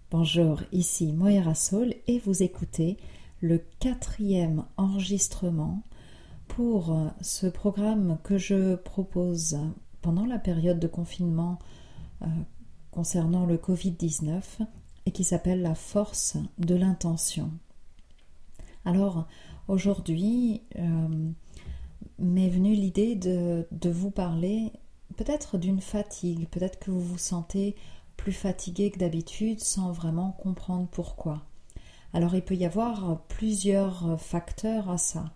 Bonjour, ici Moira Soul et vous écoutez le 4e enregistrement pour ce programme que je propose pendant la période de confinement concernant le Covid-19 et qui s'appelle la force de l'intention. Alors aujourd'hui m'est venue l'idée de vous parler peut-être d'une fatigue, peut-être que vous vous sentez plus fatigué que d'habitude sans vraiment comprendre pourquoi. Alors il peut y avoir plusieurs facteurs à ça.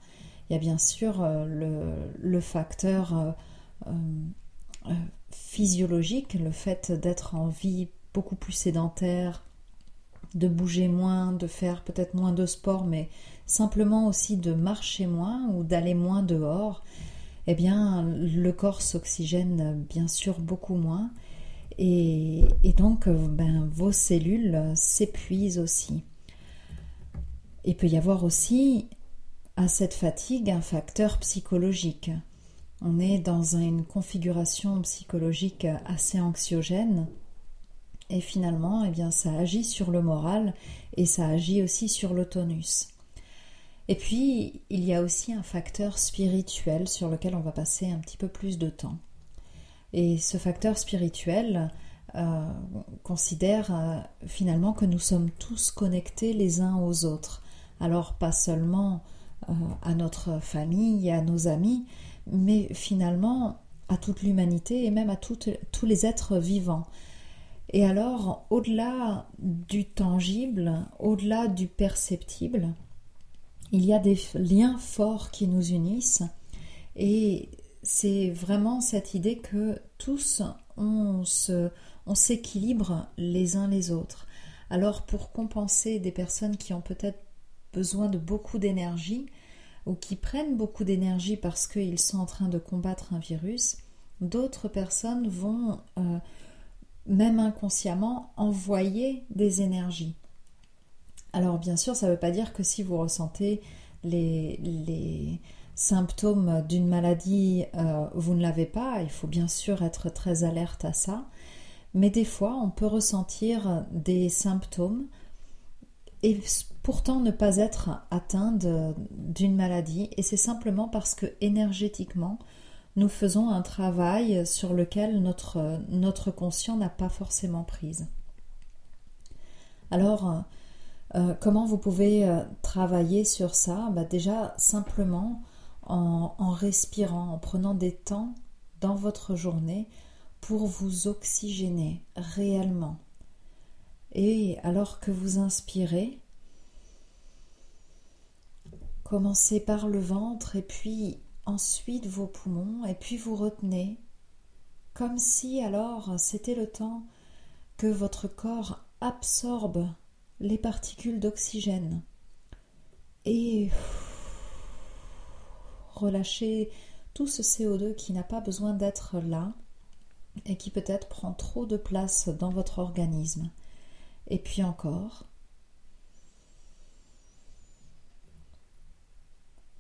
Il y a bien sûr le facteur physiologique, le fait d'être en vie beaucoup plus sédentaire, de bouger moins, de faire peut-être moins de sport, mais simplement aussi de marcher moins ou d'aller moins dehors. Eh bien, le corps s'oxygène bien sûr beaucoup moins. Et donc, vos cellules s'épuisent aussi. Il peut y avoir aussi à cette fatigue un facteur psychologique. On est dans une configuration psychologique assez anxiogène et finalement, ça agit sur le moral et ça agit aussi sur le tonus. Et puis, il y a aussi un facteur spirituel sur lequel on va passer un petit peu plus de temps. Et ce facteur spirituel considère finalement que nous sommes tous connectés les uns aux autres. Alors pas seulement à notre famille et à nos amis, mais finalement à toute l'humanité et même à tous les êtres vivants. Et alors, au-delà du tangible, au-delà du perceptible, il y a des liens forts qui nous unissent et c'est vraiment cette idée que tous on s'équilibre les uns les autres. Alors pour compenser des personnes qui ont peut-être besoin de beaucoup d'énergie ou qui prennent beaucoup d'énergie parce qu'ils sont en train de combattre un virus, d'autres personnes vont même inconsciemment envoyer des énergies. Alors bien sûr, ça ne veut pas dire que si vous ressentez les symptômes d'une maladie, vous ne l'avez pas. Il faut bien sûr être très alerte à ça. Mais des fois, on peut ressentir des symptômes et pourtant ne pas être atteint d'une maladie. Et c'est simplement parce que énergétiquement, nous faisons un travail sur lequel notre conscient n'a pas forcément prise. Alors, comment vous pouvez travailler sur ça ? Déjà, simplement en respirant, en prenant des temps dans votre journée pour vous oxygéner réellement. Et alors que vous inspirez, commencez par le ventre et puis ensuite vos poumons et puis vous retenez comme si alors c'était le temps que votre corps absorbe les particules d'oxygène et relâchez tout ce CO2 qui n'a pas besoin d'être là et qui peut-être prend trop de place dans votre organisme. Et puis encore,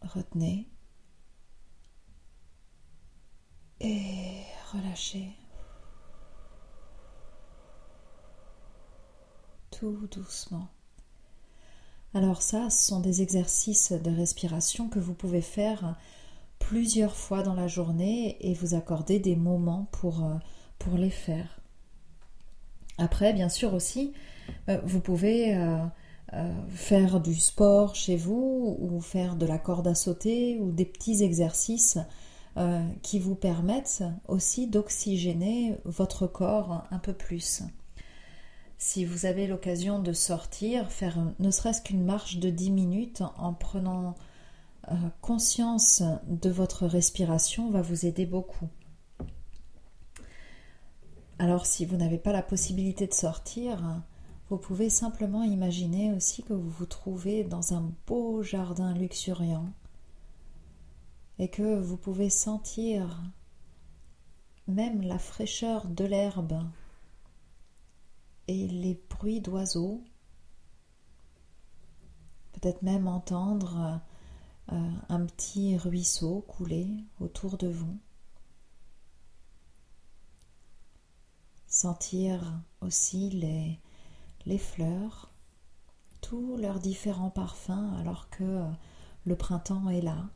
retenez et relâchez tout doucement. Alors ça, ce sont des exercices de respiration que vous pouvez faire plusieurs fois dans la journée et vous accorder des moments pour les faire. Après, bien sûr aussi, vous pouvez faire du sport chez vous ou faire de la corde à sauter ou des petits exercices qui vous permettent aussi d'oxygéner votre corps un peu plus. Si vous avez l'occasion de sortir, faire ne serait-ce qu'une marche de 10 minutes en prenant conscience de votre respiration va vous aider beaucoup. Alors si vous n'avez pas la possibilité de sortir, vous pouvez simplement imaginer aussi que vous vous trouvez dans un beau jardin luxuriant et que vous pouvez sentir même la fraîcheur de l'herbe et les bruits d'oiseaux, peut-être même entendre un petit ruisseau couler autour de vous. Sentir aussi les fleurs, tous leurs différents parfums alors que le printemps est là.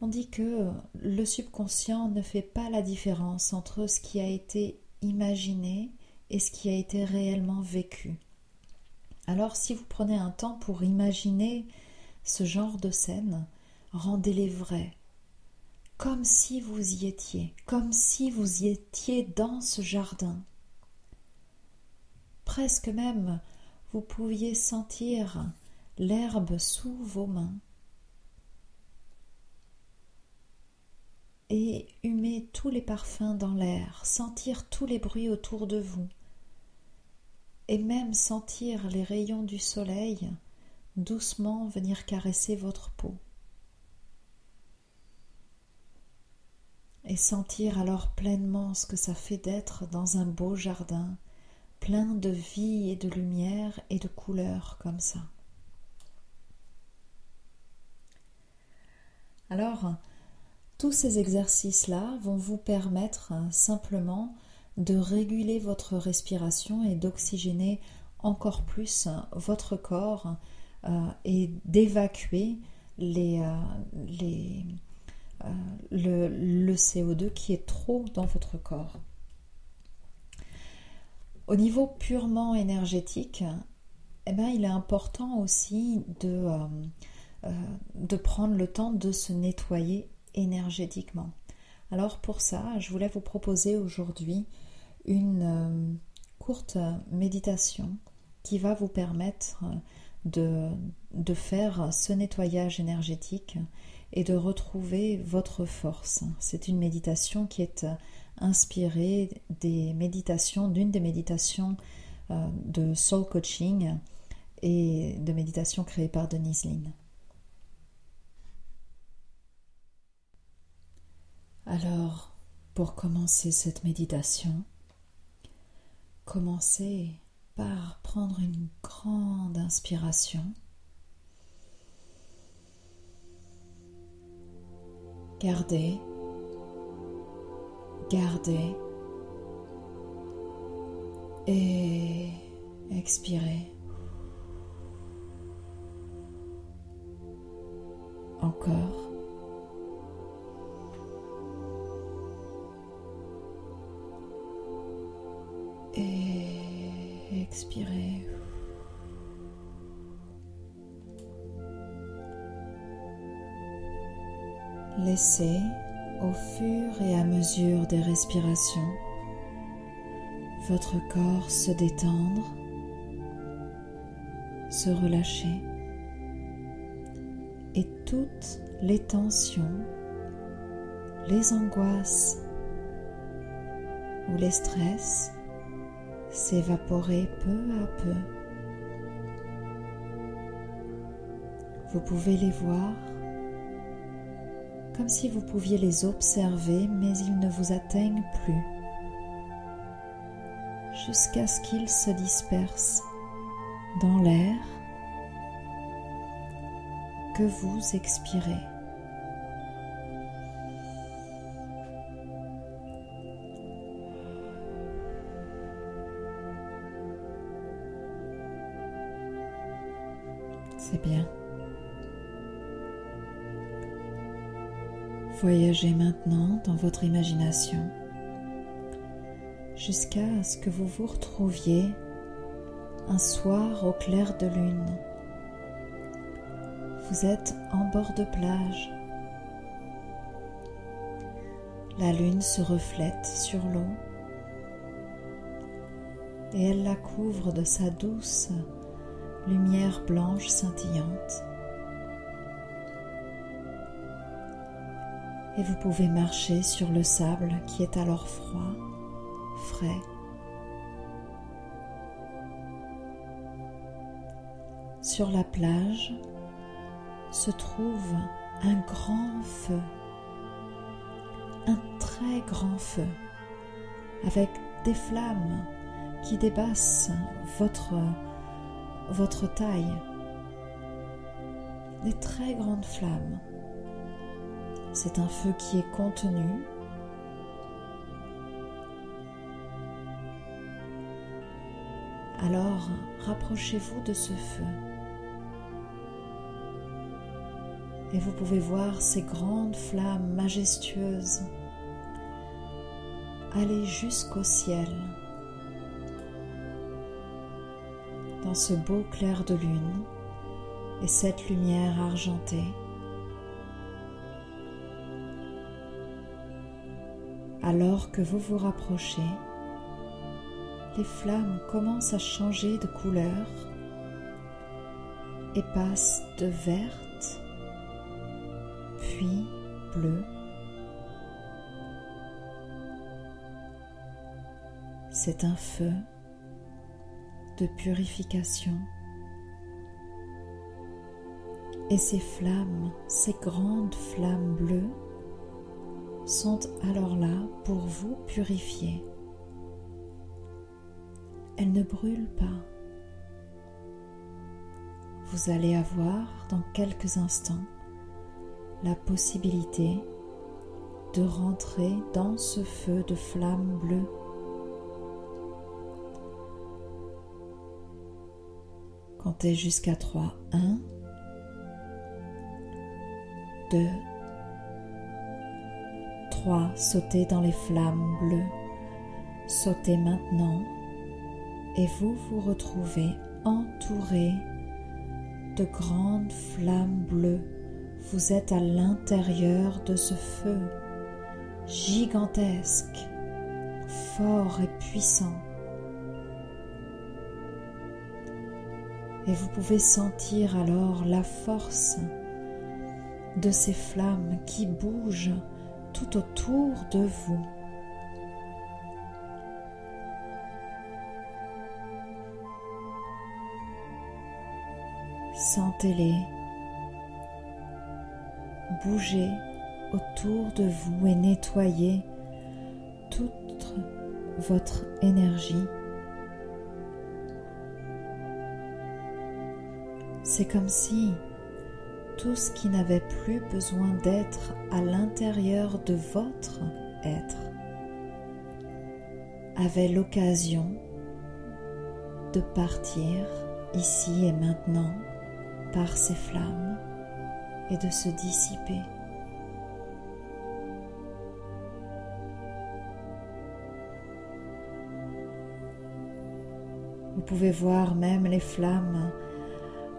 On dit que le subconscient ne fait pas la différence entre ce qui a été imaginé et ce qui a été réellement vécu. Alors si vous prenez un temps pour imaginer ce genre de scène, rendez-les vrais, comme si vous y étiez, comme si vous y étiez dans ce jardin. Presque même, vous pouviez sentir l'herbe sous vos mains et humer tous les parfums dans l'air, sentir tous les bruits autour de vous et même sentir les rayons du soleil doucement venir caresser votre peau. Et sentir alors pleinement ce que ça fait d'être dans un beau jardin, plein de vie et de lumière et de couleurs comme ça. Alors, tous ces exercices-là vont vous permettre simplement de réguler votre respiration et d'oxygéner encore plus votre corps et d'évacuer le CO2 qui est trop dans votre corps. Au niveau purement énergétique, il est important aussi de prendre le temps de se nettoyer énergétiquement. Alors pour ça, je voulais vous proposer aujourd'hui une courte méditation qui va vous permettre de faire ce nettoyage énergétique et de retrouver votre force. C'est une méditation qui est inspirée d'une des méditations de Soul Coaching et de méditation créée par Denise Linn. Alors, pour commencer cette méditation, commencez par prendre une grande inspiration. Gardez et expirez. Encore. Et expirez. Laissez au fur et à mesure des respirations votre corps se détendre, se relâcher et toutes les tensions, les angoisses ou les stress s'évaporer peu à peu. Vous pouvez les voir comme si vous pouviez les observer, mais ils ne vous atteignent plus, jusqu'à ce qu'ils se dispersent dans l'air que vous expirez. C'est bien. Voyagez maintenant dans votre imagination jusqu'à ce que vous vous retrouviez un soir au clair de lune. Vous êtes en bord de plage. La lune se reflète sur l'eau et elle la couvre de sa douce lumière blanche scintillante. Et vous pouvez marcher sur le sable qui est alors froid, frais. Sur la plage se trouve un grand feu, un très grand feu, avec des flammes qui dépassent votre taille, des très grandes flammes. C'est un feu qui est contenu. Alors, rapprochez-vous de ce feu. Et vous pouvez voir ces grandes flammes majestueuses aller jusqu'au ciel, dans ce beau clair de lune et cette lumière argentée. Alors que vous vous rapprochez, les flammes commencent à changer de couleur et passent de verte, puis bleu. C'est un feu de purification. Et ces flammes, ces grandes flammes bleues, sont alors là pour vous purifier. Elles ne brûlent pas. Vous allez avoir dans quelques instants la possibilité de rentrer dans ce feu de flamme bleue. Comptez jusqu'à 3. 1, 2, 3. Sautez dans les flammes bleues. Sautez maintenant et vous vous retrouvez entouré de grandes flammes bleues. Vous êtes à l'intérieur de ce feu gigantesque, fort et puissant. Et vous pouvez sentir alors la force de ces flammes qui bougent tout autour de vous. Sentez-les bouger autour de vous et nettoyer toute votre énergie. C'est comme si tout ce qui n'avait plus besoin d'être à l'intérieur de votre être avait l'occasion de partir ici et maintenant par ces flammes et de se dissiper. Vous pouvez voir même les flammes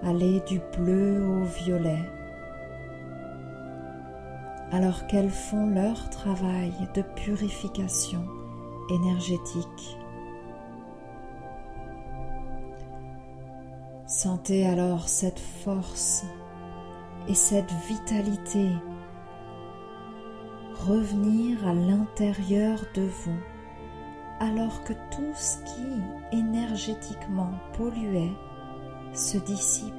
aller du bleu au violet, alors qu'elles font leur travail de purification énergétique. Sentez alors cette force et cette vitalité revenir à l'intérieur de vous, alors que tout ce qui énergétiquement polluait se dissipe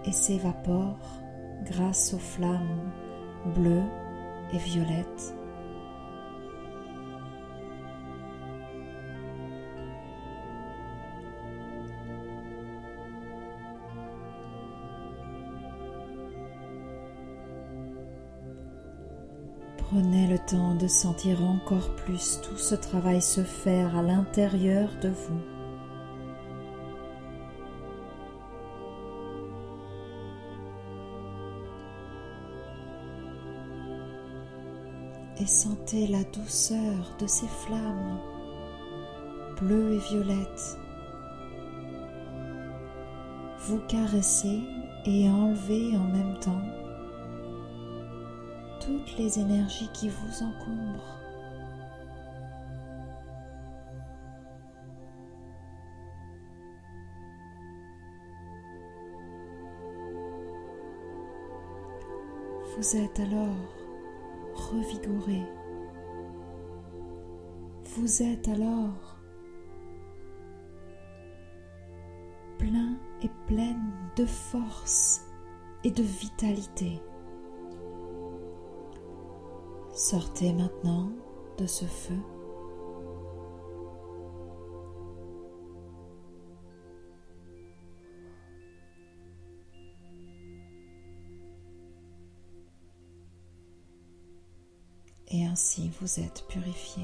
et s'évapore grâce aux flammes bleues et violettes. Prenez le temps de sentir encore plus tout ce travail se faire à l'intérieur de vous. Et sentez la douceur de ces flammes bleues et violettes vous caresser et enlever en même temps toutes les énergies qui vous encombrent. Vous êtes alors revigoré. Vous êtes alors plein et pleine de force et de vitalité. Sortez maintenant de ce feu. Et ainsi vous êtes purifié.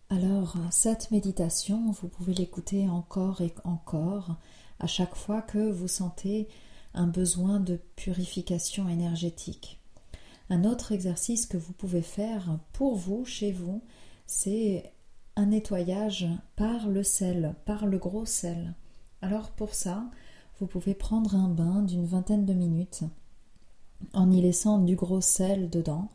Alors, cette méditation, vous pouvez l'écouter encore et encore à chaque fois que vous sentez un besoin de purification énergétique. Un autre exercice que vous pouvez faire pour vous, chez vous, c'est un nettoyage par le sel, par le gros sel. Alors pour ça, vous pouvez prendre un bain d'une vingtaine de minutes en y laissant du gros sel dedans.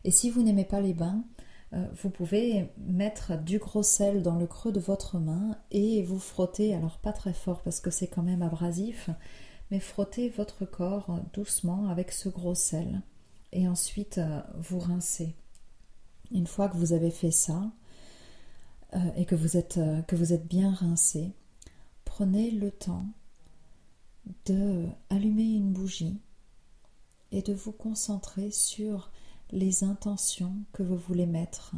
Et si vous n'aimez pas les bains, vous pouvez mettre du gros sel dans le creux de votre main et vous frotter, alors pas très fort parce que c'est quand même abrasif, mais frottez votre corps doucement avec ce gros sel et ensuite vous rincez. Une fois que vous avez fait ça et que vous êtes bien rincé, prenez le temps de allumer une bougie et de vous concentrer sur les intentions que vous voulez mettre,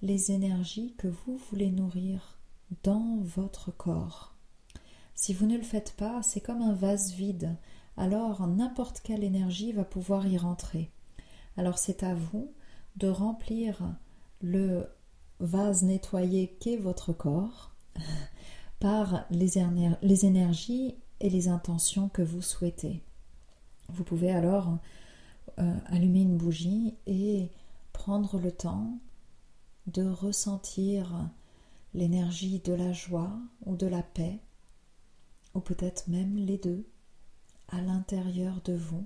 les énergies que vous voulez nourrir dans votre corps. Si vous ne le faites pas, c'est comme un vase vide, alors n'importe quelle énergie va pouvoir y rentrer. Alors c'est à vous de remplir le vase nettoyé qu'est votre corps par les énergies et les intentions que vous souhaitez. Vous pouvez alors allumer une bougie et prendre le temps de ressentir l'énergie de la joie ou de la paix, ou peut-être même les deux, à l'intérieur de vous,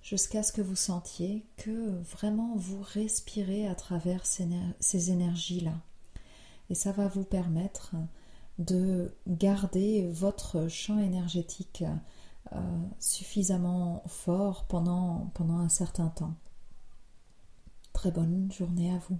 jusqu'à ce que vous sentiez que vraiment vous respirez à travers ces énergies-là. Et ça va vous permettre de garder votre champ énergétique suffisamment fort pendant un certain temps. Très bonne journée à vous.